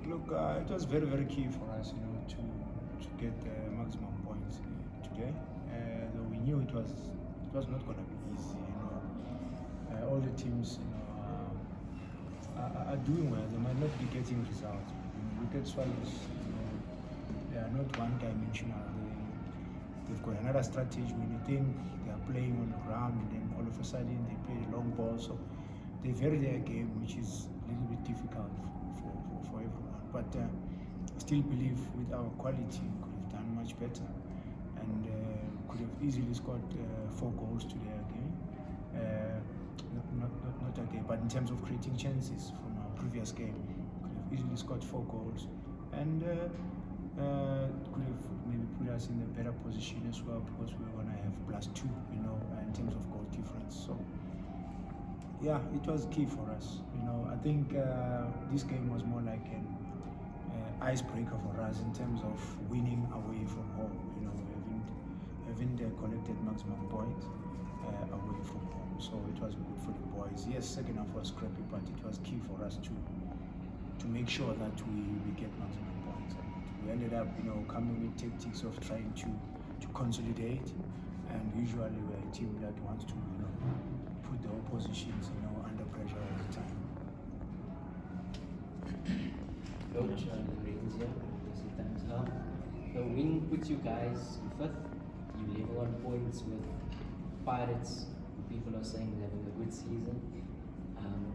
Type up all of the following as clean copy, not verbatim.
Look, it was very, very key for us, to get maximum points today. Though we knew it was not going to be easy. All the teams, are doing well. They might not be getting results. Look at Swallows. They are not one-dimensional. They've got another strategy. When you think they are playing on the ground, and then all of a sudden they play the long ball. So they vary their game, which is a little bit difficult for everyone. But I still believe with our quality, we could have done much better, and could have easily scored 4 goals today again. Not again, but in terms of creating chances from our previous game, could have easily scored 4 goals, and could have maybe put us in a better position as well, because we were going to have +2, in terms of goal difference. So yeah, it was key for us. I think this game was more like an icebreaker for us in terms of winning away from home. Having collected maximum points away from home. So it was good for the boys. Yes, second half was scrappy, but it was key for us to make sure that we get maximum points. And we ended up, coming with tactics of trying to consolidate. And usually we're a team that wants to, put the oppositions, under pressure all the time. Coach, the win puts you guys in 5th. You level on points with Pirates. People are saying they're having a good season,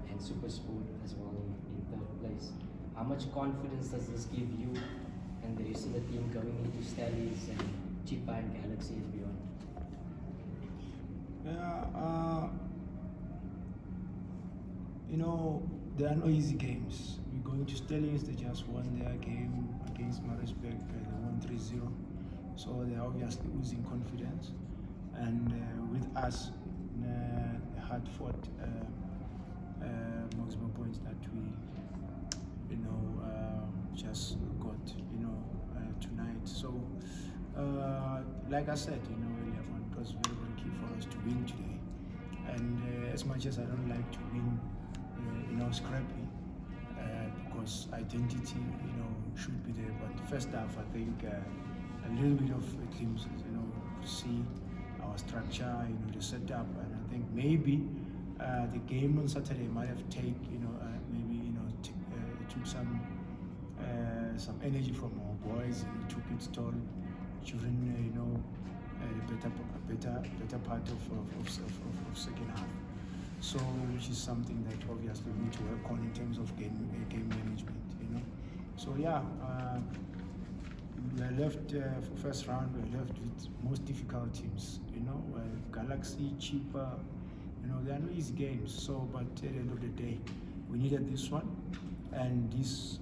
and SuperSport as well in 3rd place. How much confidence does this give you and the rest of the team going into Stallies and Chipa and Galaxy and beyond? There are no easy games. We're going to Stallions, they just won their game against Maritzburg, they won 3-0. So they're obviously losing confidence. And with us, hard-fought maximum points that we, just got, tonight. So, like I said, earlier on, it was very, very key for us to win today. And as much as I don't like to win, scrappy, because identity, should be there. But first half, I think a little bit of glimpses, to see our structure, the setup, and I think maybe the game on Saturday might have took some energy from our boys. Took its toll during the better part of second half. So, which is something that obviously we need to work on in terms of game management. So yeah. We are left for first round. We are left with most difficult teams. Galaxy, Chipa. They are no easy games. So, but at the end of the day, we needed this one, and this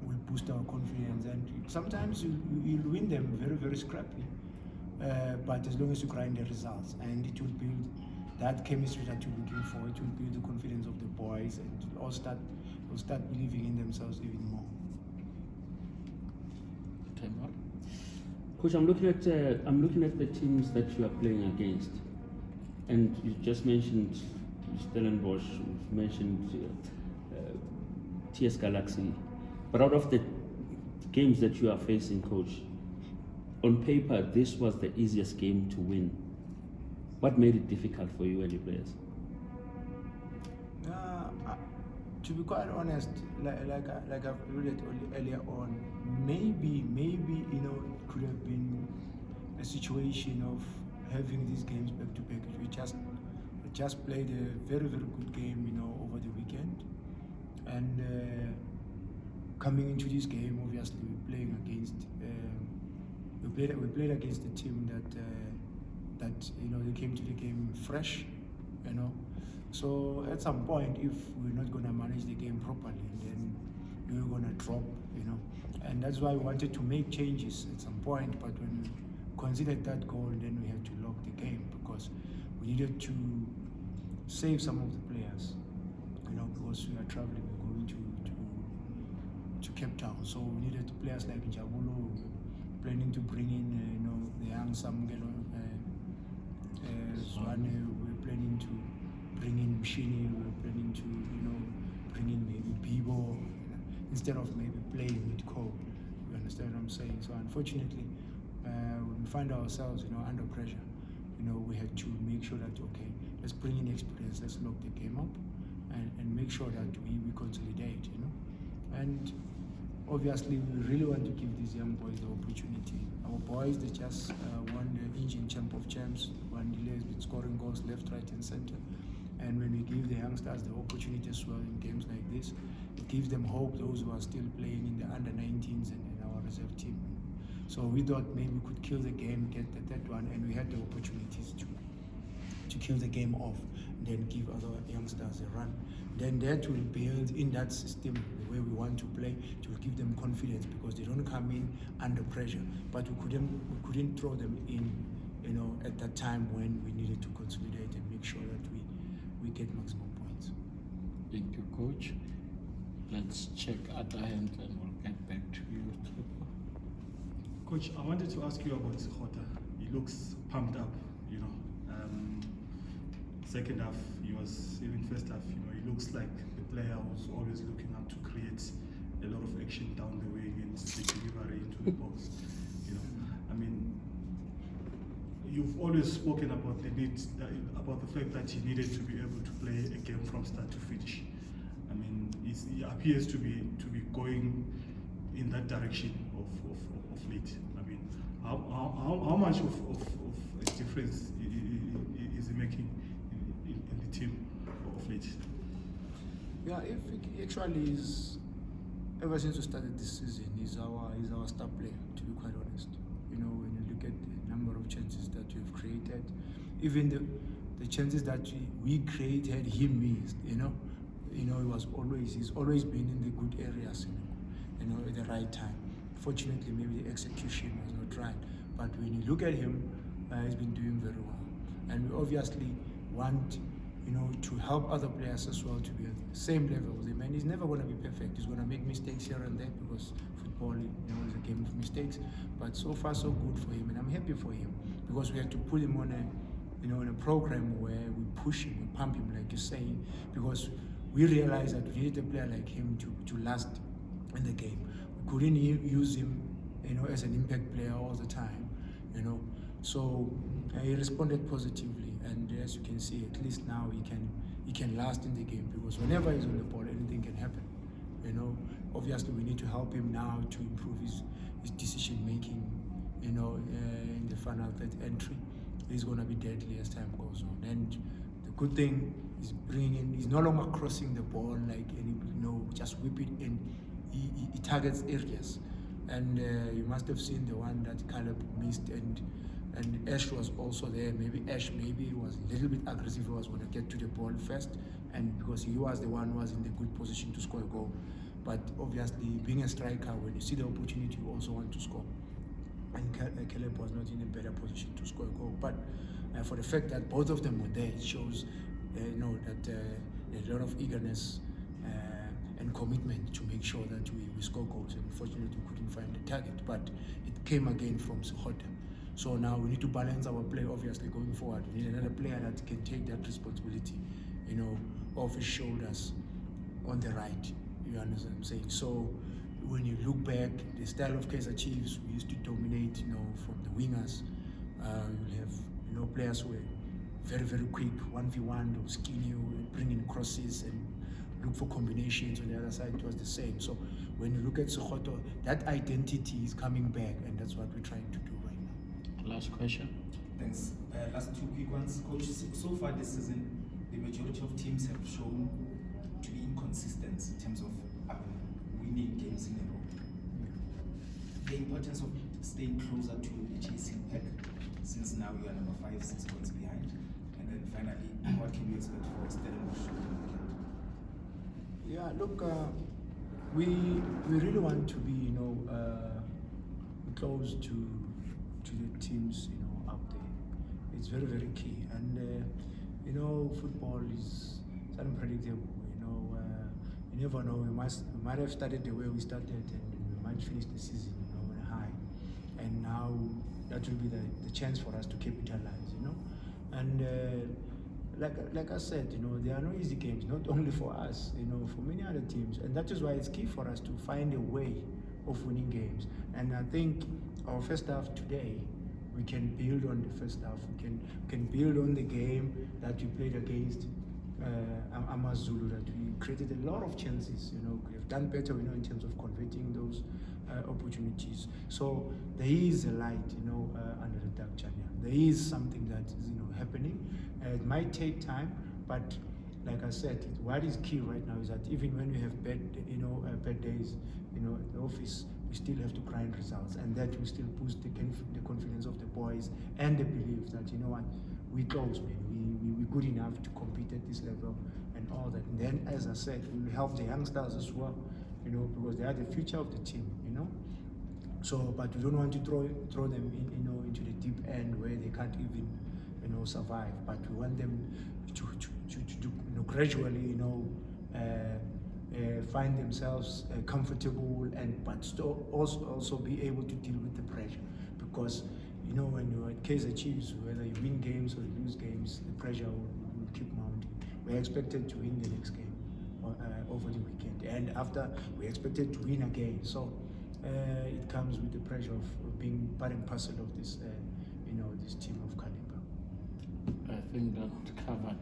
will boost our confidence. And sometimes you'll win them very, very scrappy. But as long as you grind the results, and it will build that chemistry that you're looking for. It will build the confidence of the boys, and they'll start believing in themselves even more. Coach, I'm looking at the teams that you are playing against, and you just mentioned Stellenbosch, you've mentioned TS Galaxy, but out of the games that you are facing, Coach, on paper this was the easiest game to win. What made it difficult for you and your players? To be quite honest, like I've alluded earlier on, maybe it could have been a situation of having these games back to back. We just played a very, very good game, over the weekend, and coming into this game, obviously we're playing against we played against a team that they came to the game fresh, So at some point, if we're not going to manage the game properly, then we're going to drop, And that's why we wanted to make changes at some point. But when we considered that goal, then we had to lock the game, because we needed to save some of the players, because we are traveling, we're going to Cape Town. So we needed players like Jabulo, planning to bring in, the young Sanele Zwane. We're planning to bring in Mshini, we're planning to, bring in maybe Bibo. instead of maybe playing with cold. You understand what I'm saying? So unfortunately, when we find ourselves, under pressure, we had to make sure that, okay, let's bring in experience, let's lock the game up, and make sure that we consolidate, And obviously, we really want to give these young boys the opportunity. Our boys, they just won the Indian Champ of Champs. Wandile has been scoring goals left, right, and center. And when we give the youngsters the opportunity as well in games like this, it gives them hope, those who are still playing in the under-19s and in our reserve team. So we thought maybe we could kill the game, get the third one, and we had the opportunities to kill the game off, and then give other youngsters a run. Then that will build in that system the way we want to play. It will give them confidence because they don't come in under pressure. But we couldn't throw them in, at that time when we needed to consolidate and make sure that we get maximum points. Thank you, Coach. Let's check other hands and we'll get back to you. Coach, I wanted to ask you about Sekgota. He looks pumped up, Second half, even first half, he looks like the player who's always looking up to create a lot of action down the way against the delivery into the box. You've always spoken about about the fact that he needed to be able to play a game from start to finish. He appears to be going in that direction of late. How much of a difference is he making in the team of late? Yeah, if he actually is, ever since we started this season, he's our star player, to be quite honest. When you look at the number of chances that we've created, even the chances that we created, he missed, he's always been in the good areas, at the right time. Fortunately, maybe the execution was not right, but when you look at him, he's been doing very well. And we obviously want, to help other players as well to be at the same level with him. And he's never going to be perfect. He's going to make mistakes here and there because football, is a game of mistakes. But so far, so good for him, and I'm happy for him because we had to put him on a a program where we push him, we pump him, like you're saying, because we realized that we needed a player like him to last in the game. We couldn't use him, as an impact player all the time, So he responded positively, and as you can see, at least now he can last in the game because whenever he's on the ball, anything can happen. Obviously we need to help him now to improve his decision making. In the final third entry, he's going to be deadly as time goes on. And the good thing is he's no longer crossing the ball like just whip it in. He targets areas, and you must have seen the one that Caleb missed, and Ash was also there. Maybe Ash was a little bit aggressive. He was going to get to the ball first, and because he was the one who was in the good position to score a goal. But obviously, being a striker, when you see the opportunity, you also want to score. And Caleb was not in a better position to score a goal. But for the fact that both of them were there, it shows that there's a lot of eagerness and commitment to make sure that we score goals. And unfortunately, we couldn't find the target, but it came again from Sekgota. So now we need to balance our play, obviously, going forward. We need another player that can take that responsibility, off his shoulders on the right. You understand what I'm saying? So when you look back, the style of Kaizer Chiefs, we used to dominate, from the wingers. You'll have, players who were very, very quick, 1v1, they'll skin you, bring in crosses and look for combinations. On the other side, it was the same. So when you look at Sekgota, that identity is coming back, and that's what we're trying to do right now. Last question. Thanks. Last two quick ones. Coach, so far this season, the majority of teams have shown to be inconsistent in terms of winning games in a row. The importance of staying closer to the chasing pack, since now you are number 5, 6 points behind. And then finally, what can we expect for Stellenbosch on the weekend? Yeah, look, we really want to be, close to the teams, up there. It's very, very key. And, football is unpredictable. You never know. We might have started the way we started, and we might finish the season, on a high. And now that will be the chance for us to capitalize, And like I said, you know, there are no easy games, not only for us, you know, for many other teams, and that is why it's key for us to find a way of winning games. And I think our first half today, we can build on the first half. We can build on the game that we played against Amazulu, that we created a lot of chances. You know, we have done better, you know, in terms of converting those opportunities. So there is a light, you know, under the dark channel. There is something that is, you know, happening. It might take time, but like I said, what is key right now is that even when we have bad, you know, bad days, you know, at the office, we still have to grind results, and that will still boost the confidence of the boys and the belief that, you know what, we close, man. We're good enough to compete at this level and all that. And then, as I said, we will help the youngsters as well, you know, because they are the future of the team, you know. So, but we don't want to throw them in, you know, into the deep end where they can't even, you know, survive. But we want them to you know, gradually, you know, find themselves comfortable, and but still also be able to deal with the pressure, because, you know, when you're at Kaizer Chiefs, whether you win games or you lose games, the pressure will keep mounting. We're expected to win the next game over the weekend, and after we're expected to win again. So it comes with the pressure of being part and parcel of this, you know, this team of caliber. I think that covered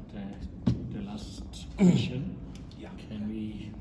the last question. Yeah. Can we